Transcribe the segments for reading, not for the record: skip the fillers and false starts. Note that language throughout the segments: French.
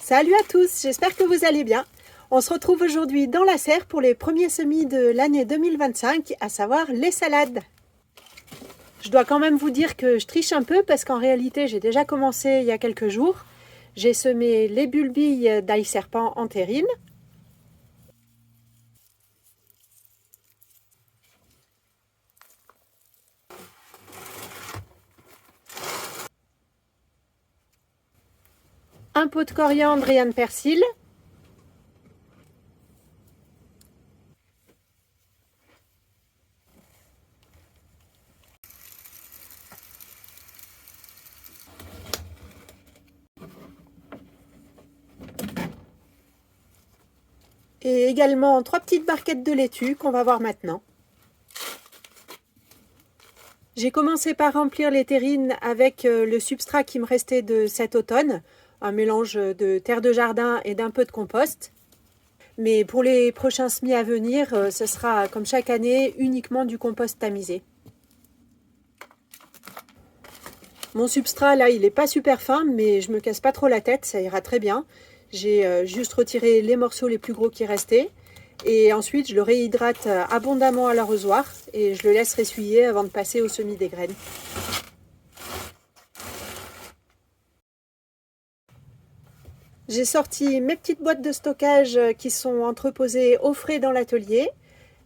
Salut à tous, j'espère que vous allez bien. On se retrouve aujourd'hui dans la serre pour les premiers semis de l'année 2025, à savoir les salades. Je dois quand même vous dire que je triche un peu parce qu'en réalité j'ai déjà commencé il y a quelques jours. J'ai semé les bulbilles d'ail serpent en terrine. Un pot de coriandre et un de persil. Et également 3 petites barquettes de laitue qu'on va voir maintenant. J'ai commencé par remplir les terrines avec le substrat qui me restait de cet automne, un mélange de terre de jardin et d'un peu de compost. Mais pour les prochains semis à venir, ce sera comme chaque année uniquement du compost tamisé. Mon substrat là, il n'est pas super fin, mais je me casse pas trop la tête, ça ira très bien. J'ai juste retiré les morceaux les plus gros qui restaient. Et ensuite, je le réhydrate abondamment à l'arrosoir et je le laisse ressuyer avant de passer au semis des graines. J'ai sorti mes petites boîtes de stockage qui sont entreposées au frais dans l'atelier.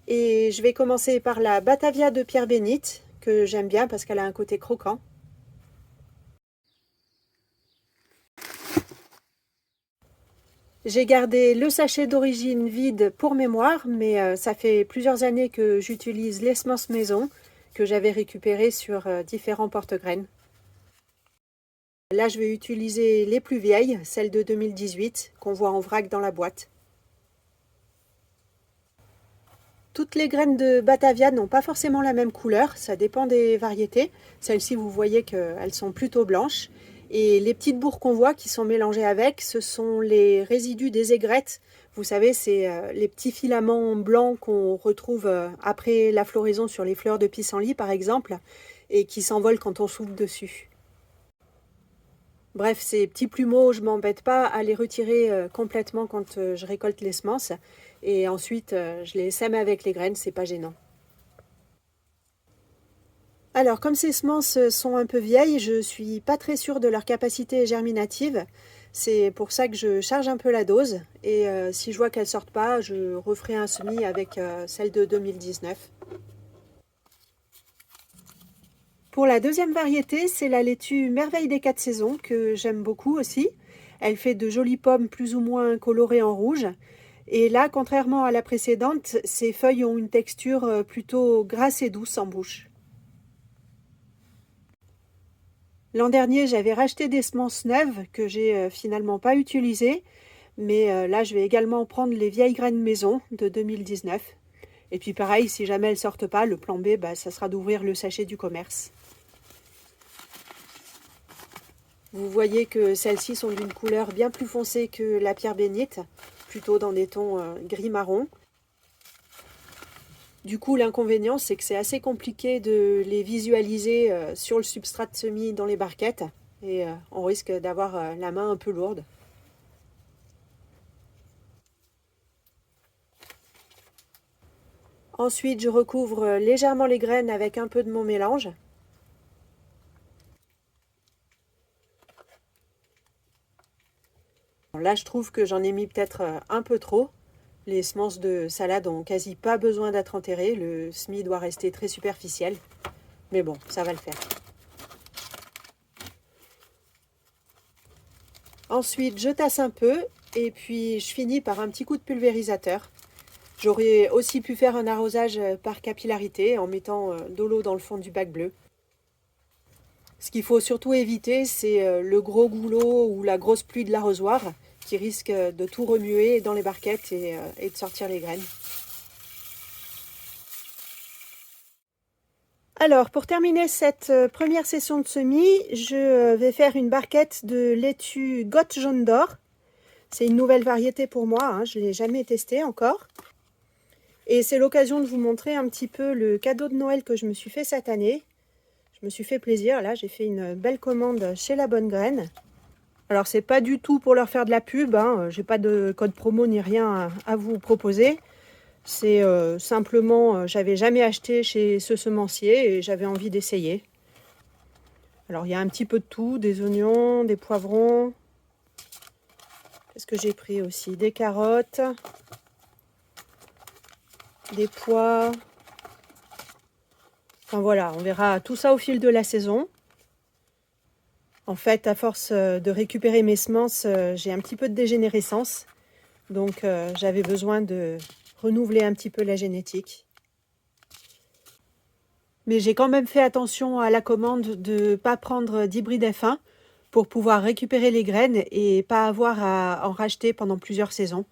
Et je vais commencer par la Batavia de Pierre Bénite, que j'aime bien parce qu'elle a un côté croquant. J'ai gardé le sachet d'origine vide pour mémoire, mais ça fait plusieurs années que j'utilise les semences maison que j'avais récupérées sur différents porte-graines. Là, je vais utiliser les plus vieilles, celles de 2018, qu'on voit en vrac dans la boîte. Toutes les graines de Batavia n'ont pas forcément la même couleur, ça dépend des variétés. Celles-ci, vous voyez qu'elles sont plutôt blanches. Et les petites bourres qu'on voit qui sont mélangées avec, ce sont les résidus des aigrettes. Vous savez, c'est les petits filaments blancs qu'on retrouve après la floraison sur les fleurs de pissenlit, par exemple, et qui s'envolent quand on souffle dessus. Bref, ces petits plumeaux, je ne m'embête pas à les retirer complètement quand je récolte les semences. Et ensuite, je les sème avec les graines, c'est pas gênant. Alors, comme ces semences sont un peu vieilles, je ne suis pas très sûre de leur capacité germinative. C'est pour ça que je charge un peu la dose. Et si je vois qu'elles ne sortent pas, je referai un semis avec celle de 2019. Pour la deuxième variété, c'est la laitue Merveille des 4 saisons que j'aime beaucoup aussi. Elle fait de jolies pommes plus ou moins colorées en rouge. Et là, contrairement à la précédente, ses feuilles ont une texture plutôt grasse et douce en bouche. L'an dernier, j'avais racheté des semences neuves que j'ai finalement pas utilisées. Mais là, je vais également prendre les vieilles graines maison de 2019. Et puis pareil, si jamais elles ne sortent pas, le plan B, ça sera d'ouvrir le sachet du commerce. Vous voyez que celles-ci sont d'une couleur bien plus foncée que la pierre bénite, plutôt dans des tons gris-marron. Du coup, l'inconvénient, c'est que c'est assez compliqué de les visualiser sur le substrat de semis dans les barquettes. Et on risque d'avoir la main un peu lourde. Ensuite, je recouvre légèrement les graines avec un peu de mon mélange. Là, je trouve que j'en ai mis peut-être un peu trop. Les semences de salade ont quasi pas besoin d'être enterrées. Le semis doit rester très superficiel. Mais bon, ça va le faire. Ensuite, je tasse un peu et puis je finis par un petit coup de pulvérisateur. J'aurais aussi pu faire un arrosage par capillarité en mettant de l'eau dans le fond du bac bleu. Ce qu'il faut surtout éviter, c'est le gros goulot ou la grosse pluie de l'arrosoir qui risque de tout remuer dans les barquettes et de sortir les graines. Alors, pour terminer cette première session de semis, je vais faire une barquette de laitue Goth jaune d'or. C'est une nouvelle variété pour moi, je ne l'ai jamais testée encore. Et c'est l'occasion de vous montrer un petit peu le cadeau de Noël que je me suis fait cette année. Je me suis fait plaisir, là j'ai fait une belle commande chez La Bonne Graine. Alors c'est pas du tout pour leur faire de la pub, hein. J'ai pas de code promo ni rien à vous proposer. C'est simplement, j'avais jamais acheté chez ce semencier et j'avais envie d'essayer. Alors il y a un petit peu de tout, des oignons, des poivrons. Qu'est-ce que j'ai pris aussi? Des carottes, des pois. Enfin voilà, on verra tout ça au fil de la saison. En fait, à force de récupérer mes semences, j'ai un petit peu de dégénérescence. Donc j'avais besoin de renouveler un petit peu la génétique. Mais j'ai quand même fait attention à la commande de ne pas prendre d'hybride F1 pour pouvoir récupérer les graines et pas avoir à en racheter pendant plusieurs saisons.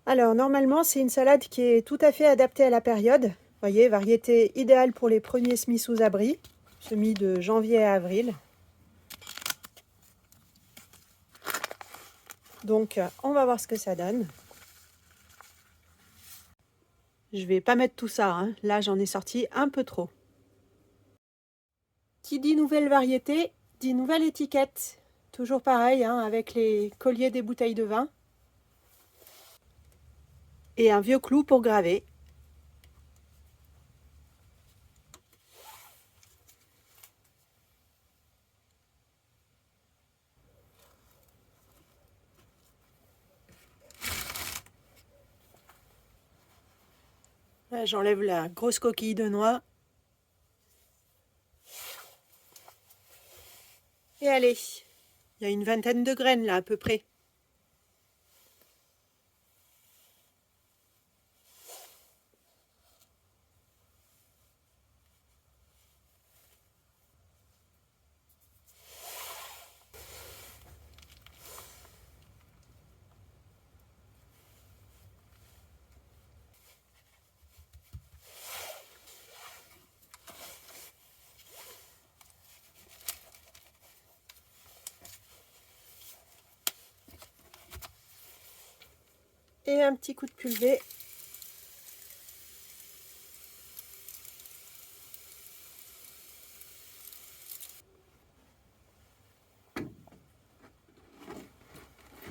Alors normalement c'est une salade qui est tout à fait adaptée à la période. Vous voyez, variété idéale pour les premiers semis sous abri, semis de janvier à avril. Donc on va voir ce que ça donne. Je vais pas mettre tout ça, hein. Là j'en ai sorti un peu trop. Qui dit nouvelle variété, dit nouvelle étiquette. Toujours pareil, hein, avec les colliers des bouteilles de vin. Et un vieux clou pour graver. Là, j'enlève la grosse coquille de noix. Et allez, il y a une vingtaine de graines là à peu près. Et un petit coup de pulvé.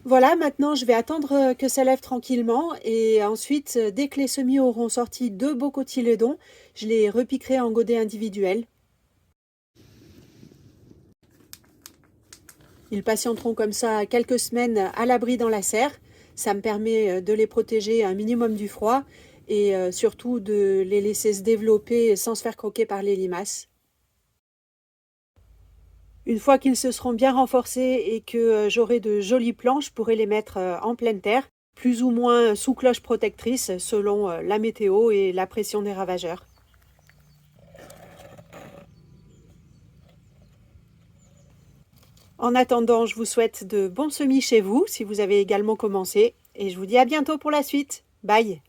Voilà, maintenant je vais attendre que ça lève tranquillement et ensuite, dès que les semis auront sorti 2 beaux cotylédons, je les repiquerai en godets individuels. Ils patienteront comme ça quelques semaines à l'abri dans la serre. Ça me permet de les protéger un minimum du froid et surtout de les laisser se développer sans se faire croquer par les limaces. Une fois qu'ils se seront bien renforcés et que j'aurai de jolies planches, je pourrai les mettre en pleine terre, plus ou moins sous cloche protectrice selon la météo et la pression des ravageurs. En attendant, je vous souhaite de bons semis chez vous si vous avez également commencé et je vous dis à bientôt pour la suite. Bye!